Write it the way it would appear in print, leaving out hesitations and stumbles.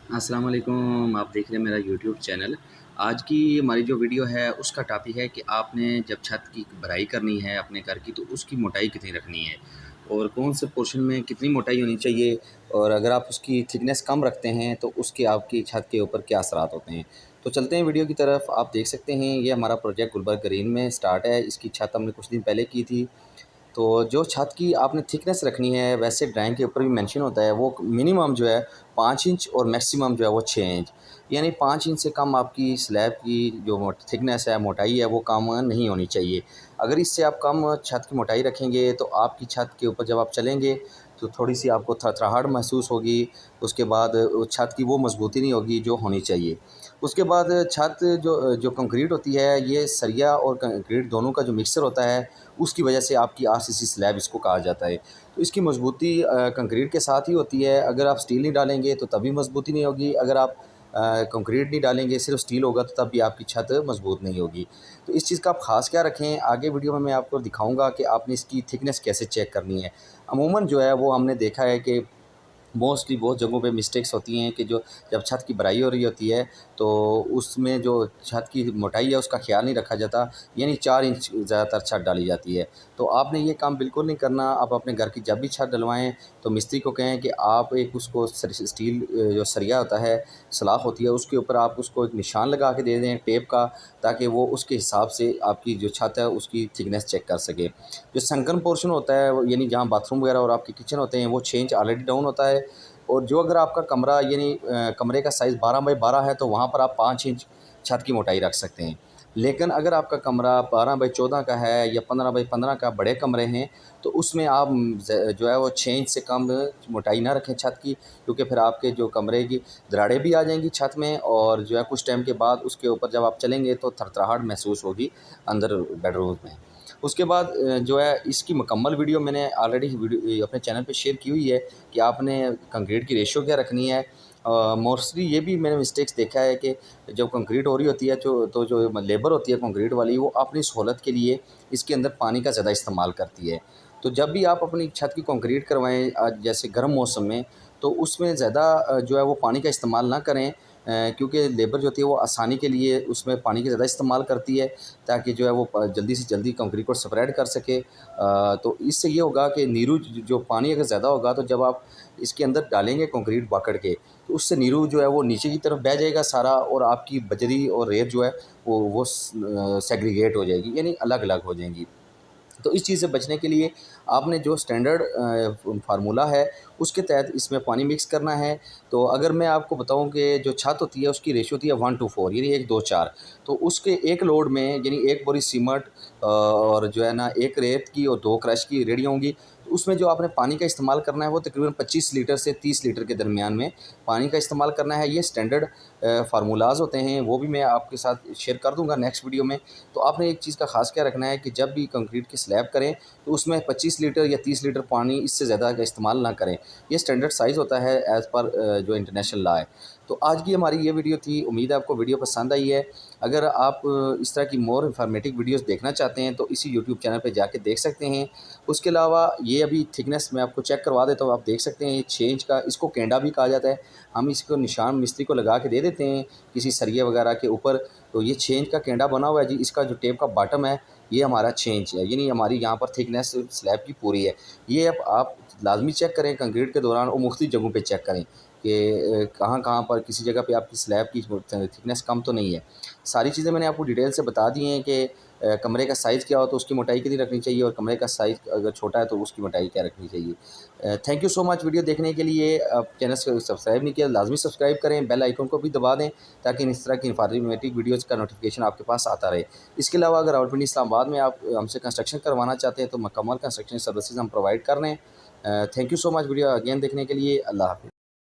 अस्सलाम वालेकुम। आप देख रहे हैं मेरा यूट्यूब चैनल। आज की हमारी जो वीडियो है उसका टॉपिक है कि आपने जब छत की भराई करनी है अपने घर की तो उसकी मोटाई कितनी रखनी है और कौन से पोर्शन में कितनी मोटाई होनी चाहिए, और अगर आप उसकी थिकनेस कम रखते हैं तो उसके आपकी छत के ऊपर क्या असरात होते हैं। तो चलते हैं वीडियो की तरफ। आप देख सकते हैं ये हमारा प्रोजेक्ट गुलबर्ग ग्रीन में स्टार्ट है। इसकी छत हमने कुछ दिन पहले की थी। तो जो छत की आपने थिकनेस रखनी है, वैसे ड्राइंग के ऊपर भी मेंशन होता है, वो मिनिमम जो है 5 इंच और मैक्सिमम जो है वो 6 इंच। यानी 5 इंच से कम आपकी स्लैब की जो थिकनेस है, मोटाई है, वो कम नहीं होनी चाहिए। अगर इससे आप कम छत की मोटाई रखेंगे तो आपकी छत के ऊपर जब आप चलेंगे तो थोड़ी-सी आपको थरथराहट महसूस होगी। उसके बाद छत की वो मज़बूती नहीं होगी जो होनी चाहिए। उसके बाद छत जो जो कंक्रीट होती है, ये सरिया और कंक्रीट दोनों का जो मिक्सचर होता है, उसकी वजह से आपकी आरसीसी स्लैब इसको कहा जाता है। तो इसकी मज़बूती कंक्रीट के साथ ही होती है। अगर आप स्टील नहीं डालेंगे तो तभी मज़बूती नहीं होगी। अगर आप कंक्रीट नहीं डालेंगे, सिर्फ़ स्टील होगा, तो तब भी आपकी छत मज़बूत नहीं होगी। तो इस चीज़ का आप ख़ास क्या रखें, आगे वीडियो में मैं आपको दिखाऊँगा कि आपने इसकी थिकनेस कैसे चेक करनी है। अमूमन जो है वो हमने देखा है कि मोस्टली बहुत जगहों पे मिस्टेक्स होती हैं कि जो जब छत की भराई हो रही होती है तो उसमें जो छत की मोटाई है उसका ख़्याल नहीं रखा जाता। यानी 4 इंच ज़्यादातर छत डाली जाती है। तो आपने ये काम बिल्कुल नहीं करना। आप अपने घर की जब भी छत डलवाएँ तो मिस्त्री को कहें कि आप एक उसको स्टील जो सरिया होता है, सलाख़ होती है, उसके ऊपर आप उसको एक निशान लगा के दे दें टेप का, ताकि वो उसके हिसाब से आपकी जो छत है उसकी थिकनेस चेक कर सके। जो संकन पोर्शन होता है वो यानी जहाँ बाथरूम वगैरह और आपके किचन होते हैं, वो 6 इंच ऑलरेडी डाउन होता है। और जो अगर आपका कमरा यानी कमरे का साइज़ 12 बाई 12 है तो वहाँ पर आप 5 इंच छत की मोटाई रख सकते हैं। लेकिन अगर आपका कमरा 12 बाई 14 का है या 15 बाई 15 का, बड़े कमरे हैं, तो उसमें आप जो है वो 6 इंच से कम मोटाई ना रखें छत की, क्योंकि फिर आपके जो कमरे की दरारें भी आ जाएंगी छत में, और जो है कुछ टाइम के बाद उसके ऊपर जब आप चलेंगे तो थरथराहट महसूस होगी अंदर बेडरूम में। उसके बाद जो है इसकी मुकम्मल वीडियो मैंने ऑलरेडी वीडियो अपने चैनल पे शेयर की हुई है कि आपने कंक्रीट की रेशियो क्या रखनी है। मोस्टली ये भी मैंने मिस्टेक्स देखा है कि जब कंक्रीट हो रही होती है जो लेबर होती है कंक्रीट वाली, वो अपनी सहूलत के लिए इसके अंदर पानी का ज़्यादा इस्तेमाल करती है। तो जब भी आप अपनी छत की कंक्रीट करवाएं, जैसे गर्म मौसम में, तो उसमें ज़्यादा जो है वो पानी का इस्तेमाल ना करें, क्योंकि लेबर जो होती है वो आसानी के लिए उसमें पानी का ज़्यादा इस्तेमाल करती है, ताकि जो है वो जल्दी से जल्दी कंक्रीट को स्प्रेड कर सके। तो इससे ये होगा कि नीरू जो पानी अगर ज़्यादा होगा तो जब आप इसके अंदर डालेंगे कंक्रीट बाकड़ के, तो उससे नीरू जो है वो नीचे की तरफ बह जाएगा सारा, और आपकी बजरी और रेत जो है वो सेग्रीगेट हो जाएगी, यानी अलग अलग हो जाएंगी। तो इस चीज़ से बचने के लिए आपने जो स्टैंडर्ड फार्मूला है उसके तहत इसमें पानी मिक्स करना है। तो अगर मैं आपको बताऊं कि जो छत होती है उसकी रेशियो होती है 1:4, यानी 1:2:4। तो उसके एक लोड में यानी एक बोरी सीमेंट और जो है ना एक रेत की और 2 क्रश की रेडियाँ होंगी। तो उसमें जो आपने पानी का इस्तेमाल करना है वो तकरीबन 25 लीटर से 30 लीटर के दरमियान में पानी का इस्तेमाल करना है। ये स्टैंडर्ड फार्मूलाज़ होते हैं, वो भी मैं आपके साथ शेयर कर दूंगा नेक्स्ट वीडियो में। तो आपने एक चीज़ का ख़ास क्या रखना है कि जब भी कंक्रीट की स्लैब करें तो उसमें 25 लीटर या 30 लीटर पानी, इससे ज़्यादा का इस्तेमाल ना करें। ये स्टैंडर्ड साइज़ होता है एज़ पर जो इंटरनेशनल लॉ है। तो आज की हमारी ये वीडियो थी। उम्मीद है आपको वीडियो पसंद आई है। अगर आप इस तरह की मोर इन्फॉर्मेटिव वीडियोस देखना चाहते हैं तो इसी यूट्यूब चैनल पे जाके देख सकते हैं। उसके अलावा ये अभी थिकनेस मैं आपको चेक करवा देता हूँ। आप देख सकते हैं ये 6 इंच का, इसको केंडा भी कहा जाता है। हम इसको निशान मिस्त्री को लगा के दे देते हैं किसी सरिये वगैरह के ऊपर। तो ये 6 इंच का केंडा बना हुआ है जी। इसका जो टेप का बॉटम है ये हमारा 6 इंच है, यानी हमारी यहाँ पर थिकनेस स्लैब की पूरी है। ये अब आप लाजमी चेक करें कंक्रीट के दौरान, और मुख्तलिफ जगहों पे चेक करें कि कहाँ-कहाँ पर किसी जगह पे आपकी स्लैब की थिकनेस कम तो नहीं है। सारी चीज़ें मैंने आपको डिटेल से बता दी हैं कि कमरे का साइज़ क्या हो तो उसकी मोटाई कितनी रखनी चाहिए, और कमरे का साइज़ अगर छोटा है तो उसकी मोटाई क्या रखनी चाहिए। Thank you so much video देखने के लिए। आप चैनल को सब्सक्राइब नहीं किया, लाजमी सब्सक्राइब करें, बेल आइकन को भी दबा दें, ताकि इस तरह की इन्फॉर्मेटिव वीडियोज़ का नोटिफिकेशन आपके पास आता रहे। इसके अलावा अगर रावलपिंडी इस्लामाबाद में आप हमसे कंस्ट्रक्शन करवाना चाहते हैं तो मुकम्मल कंस्ट्रक्शन सर्विसेज हम प्रोवाइड कर रहे हैं। Thank you so much video again देखने के लिए। अल्लाह हाफ़िज़।